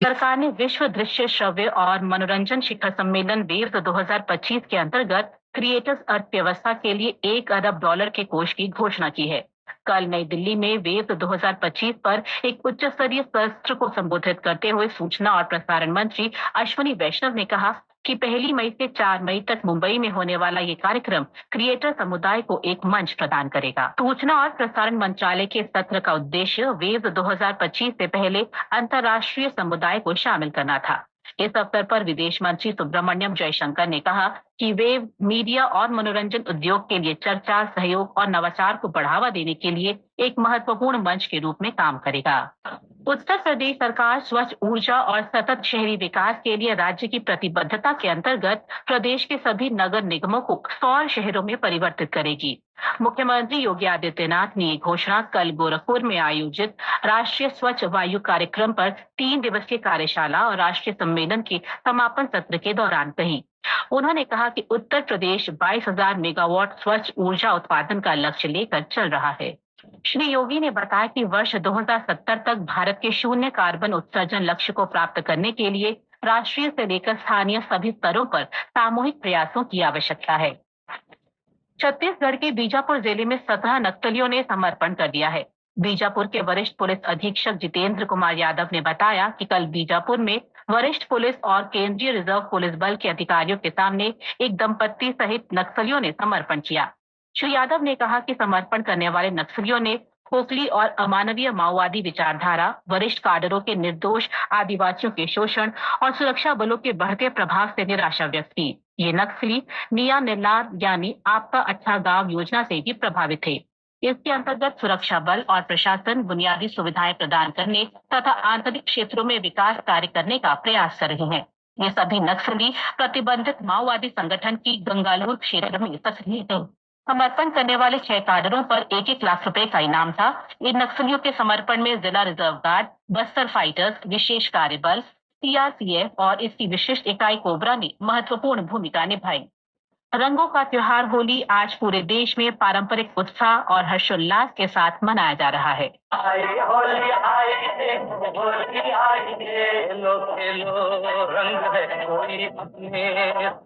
सरकार ने विश्व दृश्य श्रव्य और मनोरंजन शिखर सम्मेलन वेव्स 2025 के अंतर्गत क्रिएटर्स अर्थव्यवस्था के लिए $1 अरब के कोष की घोषणा की है। कल नई दिल्ली में वेव्स 2025 पर एक उच्च स्तरीय सत्र को संबोधित करते हुए सूचना और प्रसारण मंत्री अश्विनी वैष्णव ने कहा कि 1 मई से 4 मई तक मुंबई में होने वाला ये कार्यक्रम क्रिएटर समुदाय को एक मंच प्रदान करेगा। सूचना और प्रसारण मंत्रालय के सत्र का उद्देश्य वेव्स 2025 से पहले अंतर्राष्ट्रीय समुदाय को शामिल करना था। इस अवसर पर विदेश मंत्री सुब्रमण्यम जयशंकर ने कहा कि वेव मीडिया और मनोरंजन उद्योग के लिए चर्चा, सहयोग और नवाचार को बढ़ावा देने के लिए एक महत्वपूर्ण मंच के रूप में काम करेगा। उत्तर प्रदेश सरकार स्वच्छ ऊर्जा और सतत शहरी विकास के लिए राज्य की प्रतिबद्धता के अंतर्गत प्रदेश के सभी नगर निगमों को सौर शहरों में परिवर्तित करेगी। मुख्यमंत्री योगी आदित्यनाथ ने ये घोषणा कल गोरखपुर में आयोजित राष्ट्रीय स्वच्छ वायु कार्यक्रम पर 3 दिवसीय कार्यशाला और राष्ट्रीय सम्मेलन के समापन सत्र के दौरान कही। उन्होंने कहा कि उत्तर प्रदेश 22,000 मेगावाट स्वच्छ ऊर्जा उत्पादन का लक्ष्य लेकर चल रहा है। श्री योगी ने बताया कि वर्ष 2070 तक भारत के शून्य कार्बन उत्सर्जन लक्ष्य को प्राप्त करने के लिए राष्ट्रीय से लेकर स्थानीय सभी स्तरों पर सामूहिक प्रयासों की आवश्यकता है। छत्तीसगढ़ के बीजापुर जिले में 17 नक्सलियों ने समर्पण कर दिया है। बीजापुर के वरिष्ठ पुलिस अधीक्षक जितेंद्र कुमार यादव ने बताया कि कल बीजापुर में वरिष्ठ पुलिस और केंद्रीय रिजर्व पुलिस बल के अधिकारियों के सामने एक दंपत्ति सहित नक्सलियों ने समर्पण किया। श्री यादव ने कहा कि समर्पण करने वाले नक्सलियों ने खोखली और अमानवीय माओवादी विचारधारा, वरिष्ठ काडरों के निर्दोष आदिवासियों के शोषण और सुरक्षा बलों के बढ़ते प्रभाव से निराशा व्यक्त की। ये नक्सली निया निर्लार यानी आपका अच्छा गांव योजना से भी प्रभावित थे। इसके अंतर्गत सुरक्षा बल और प्रशासन बुनियादी सुविधाएं प्रदान करने तथा आंतरिक क्षेत्रों में विकास कार्य करने का प्रयास कर रहे हैं। ये सभी नक्सली प्रतिबंधित माओवादी संगठन की गंगालूर क्षेत्र में सक्रिय थे। समर्पण करने वाले 6 काडरों पर 1-1 लाख रुपए का इनाम था। इन नक्सलियों के समर्पण में जिला रिजर्व गार्ड, बस्तर फाइटर्स, विशेष कार्य बल, सीआरपीएफ और इसकी विशिष्ट इकाई कोबरा ने महत्वपूर्ण भूमिका निभाई। रंगों का त्योहार होली आज पूरे देश में पारंपरिक उत्साह और हर्षोल्लास के साथ मनाया जा रहा है। आए होली आए होली आए खेलो खेलो रंग है कोई अपने।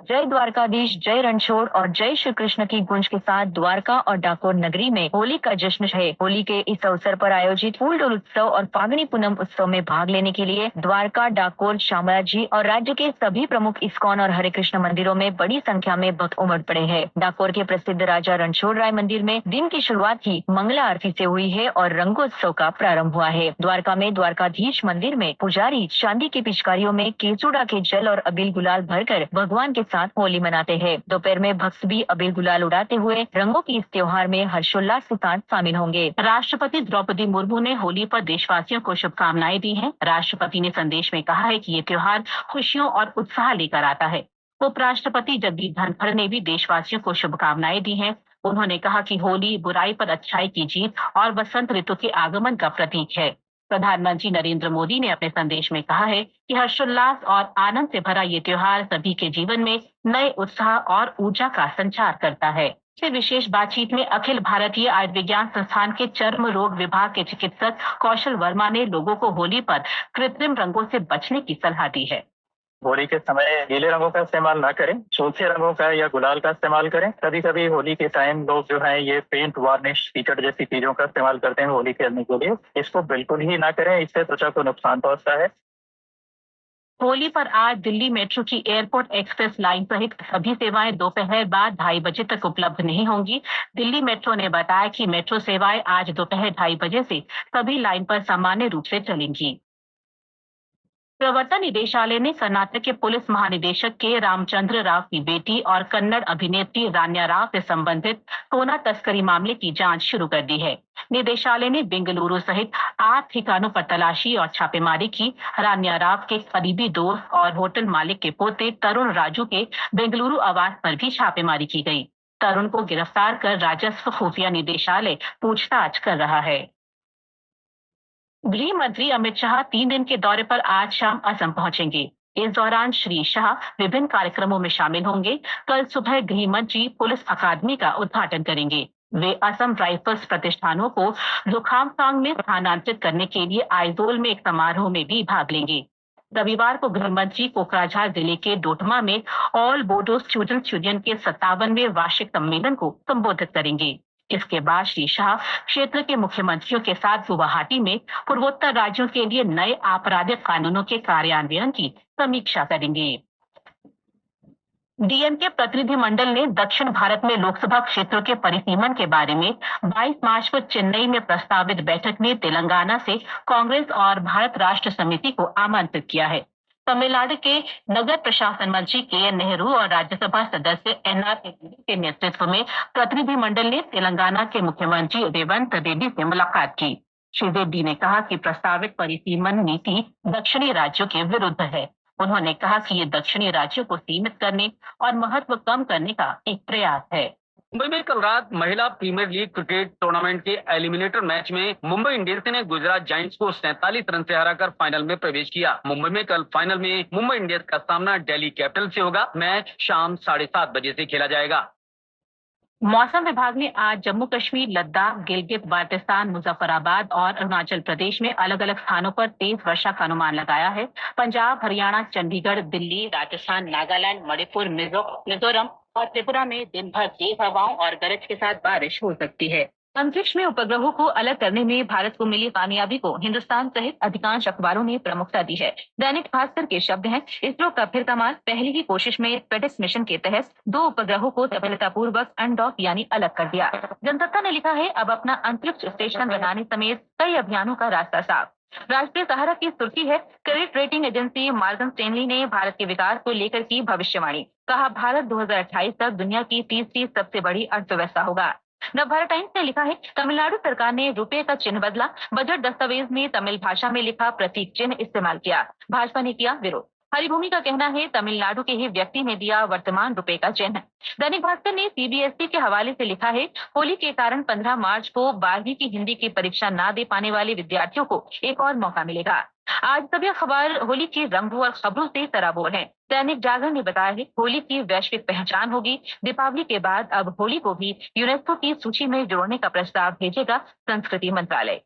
जय द्वारकाधीश, जय रणछोड़ और जय श्री कृष्ण की गूंज के साथ द्वारका और डाकोर नगरी में होली का जश्न है। होली के इस अवसर पर आयोजित फूल डोल उत्सव और फागणी पूनम उत्सव में भाग लेने के लिए द्वारका, डाकोर, शामलाजी और राज्य के सभी प्रमुख इस्कॉन और हरे कृष्ण मंदिरों में बड़ी संख्या में भक्त उमड़ पड़े हैं। डाकोर के प्रसिद्ध राजा रणछोड़ राय मंदिर में दिन की शुरुआत ही मंगला आरती से हुई है और रंगोत्सव का प्रारंभ हुआ है। द्वारका में द्वारकाधीश मंदिर में पुजारी चांदी की पिचकारियों में केसुड़ा के जल और अबील गुलाल भरकर भगवान के साथ होली मनाते हैं। दोपहर में भक्त भी अबील गुलाल उड़ाते हुए रंगों की इस त्योहार में हर्षोल्लास के साथ शामिल होंगे। राष्ट्रपति द्रौपदी मुर्मू ने होली पर देशवासियों को शुभकामनाएं दी हैं। राष्ट्रपति ने संदेश में कहा है कि ये त्योहार खुशियों और उत्साह लेकर आता है। उपराष्ट्रपति जगदीप धनखड़ ने भी देशवासियों को शुभकामनाएं दी हैं। उन्होंने कहा कि होली बुराई पर अच्छाई की जीत और वसंत ऋतु के आगमन का प्रतीक है। प्रधानमंत्री नरेंद्र मोदी ने अपने संदेश में कहा है कि हर्षोल्लास और आनंद से भरा ये त्योहार सभी के जीवन में नए उत्साह और ऊर्जा का संचार करता है। इस विशेष बातचीत में अखिल भारतीय आयुर्विज्ञान संस्थान के चर्म रोग विभाग के चिकित्सक कौशल वर्मा ने लोगों को होली पर कृत्रिम रंगों से बचने की सलाह दी है। होली के समय नीले रंगों का इस्तेमाल ना करें, सूखे रंगों का या गुलाल का इस्तेमाल करें। कभी कभी होली के टाइम लोग जो है ये पेंट, वार्निश, कीचड़ जैसी चीजों का इस्तेमाल करते हैं होली खेलने के लिए। इसको बिल्कुल ही ना करें, इससे त्वचा को नुकसान पहुंचता है। होली पर आज दिल्ली मेट्रो की एयरपोर्ट एक्सप्रेस लाइन सहित सभी सेवाएं दोपहर बाद 2:30 बजे तक उपलब्ध नहीं होंगी। दिल्ली मेट्रो ने बताया कि मेट्रो सेवाएं आज दोपहर 2:30 बजे से सभी लाइन पर सामान्य रूप से चलेंगी। प्रवर्तन निदेशालय ने कर्नाटक के पुलिस महानिदेशक के रामचंद्र राव की बेटी और कन्नड़ अभिनेत्री रान्या राव से संबंधित सोना तस्करी मामले की जांच शुरू कर दी है। निदेशालय ने बेंगलुरु सहित 8 ठिकानों पर तलाशी और छापेमारी की। रान्या राव के करीबी दोस्त और होटल मालिक के पोते तरुण राजू के बेंगलुरु आवास पर भी छापेमारी की गई। तरुण को गिरफ्तार कर राजस्व खुफिया निदेशालय पूछताछ कर रहा है। गृह मंत्री अमित शाह 3 दिन के दौरे पर आज शाम असम पहुंचेंगे। इस दौरान श्री शाह विभिन्न कार्यक्रमों में शामिल होंगे। कल सुबह गृह मंत्री पुलिस अकादमी का उद्घाटन करेंगे। वे असम राइफल्स प्रतिष्ठानों को जोखामसांग में स्थानांतरित करने के लिए आइजोल में एक समारोह में भी भाग लेंगे। रविवार को गृह मंत्री कोकराझार जिले के डोटमा में ऑल बोडो स्टूडेंट्स यूनियन के 57वें वार्षिक सम्मेलन को संबोधित करेंगे। इसके बाद श्री शाह क्षेत्र के मुख्यमंत्रियों के साथ गुवाहाटी में पूर्वोत्तर राज्यों के लिए नए आपराधिक कानूनों के कार्यान्वयन की समीक्षा करेंगे। डीएमके प्रतिनिधिमंडल ने दक्षिण भारत में लोकसभा क्षेत्रों के परिसीमन के बारे में 22 मार्च को चेन्नई में प्रस्तावित बैठक में तेलंगाना से कांग्रेस और भारत राष्ट्र समिति को आमंत्रित किया है। तमिलनाडु के नगर प्रशासन मंत्री के.एन. नेहरू और राज्यसभा सदस्य एन.आर. रेड्डी के नेतृत्व में प्रतिनिधिमंडल ने तेलंगाना के मुख्यमंत्री रेवंत रेड्डी से मुलाकात की। श्री रेड्डी ने कहा कि प्रस्तावित परिसीमन नीति दक्षिणी राज्यों के विरुद्ध है। उन्होंने कहा कि ये दक्षिणी राज्यों को सीमित करने और महत्व कम करने का एक प्रयास है। मुंबई में कल रात महिला प्रीमियर लीग क्रिकेट टूर्नामेंट के एलिमिनेटर मैच में मुंबई इंडियंस ने गुजरात जायंट्स को 47 रन से हराकर फाइनल में प्रवेश किया। मुंबई में कल फाइनल में मुंबई इंडियंस का सामना दिल्ली कैपिटल से होगा। मैच शाम 7:30 बजे से खेला जाएगा। मौसम विभाग ने आज जम्मू कश्मीर, लद्दाख, गिलगित बाल्टिस्तान, मुजफ्फराबाद और अरुणाचल प्रदेश में अलग अलग स्थानों पर तेज वर्षा का अनुमान लगाया है। पंजाब, हरियाणा, चंडीगढ़, दिल्ली, राजस्थान, नागालैंड, मणिपुर, मिजोरम और त्रिपुरा में दिन भर तेज हवाओं और गरज के साथ बारिश हो सकती है। अंतरिक्ष में उपग्रहों को अलग करने में भारत को मिली कामयाबी को हिंदुस्तान सहित अधिकांश अखबारों ने प्रमुखता दी है। दैनिक भास्कर के शब्द हैं, इसरो का फिर कमाल, पहली ही कोशिश में फेडेक्स मिशन के तहत 2 उपग्रहों को सफलतापूर्वक अनडॉक यानी अलग कर दिया। जनसत्ता ने लिखा है, अब अपना अंतरिक्ष स्टेशन बनाने समेत कई अभियानों का रास्ता साफ। राष्ट्रीय सहारा की सुर्खी है, credit rating agency Morgan Stanley ने भारत के विकास को लेकर की भविष्यवाणी। कहा, भारत 2028 तक दुनिया की तीसरी सबसे बड़ी अर्थव्यवस्था होगा। नवभारत टाइम्स ने लिखा है, तमिलनाडु सरकार ने रुपए का चिन्ह बदला, बजट दस्तावेज में तमिल भाषा में लिखा प्रतीक चिन्ह इस्तेमाल किया, भाजपा ने किया विरोध। हरिभूमि का कहना है, तमिलनाडु के ही व्यक्ति ने दिया वर्तमान रुपए का चिन्ह। दैनिक भास्कर ने सीबीएसई के हवाले से लिखा है, होली के कारण 15 मार्च को 12वीं की हिंदी की परीक्षा ना दे पाने वाले विद्यार्थियों को एक और मौका मिलेगा। आज सभी अखबार होली के रंगों और खबरों से सराबोर हैं। दैनिक जागरण ने बताया है, होली की वैश्विक पहचान होगी। दीपावली के बाद अब होली को भी यूनेस्को की सूची में जोड़ने का प्रस्ताव भेजेगा संस्कृति मंत्रालय।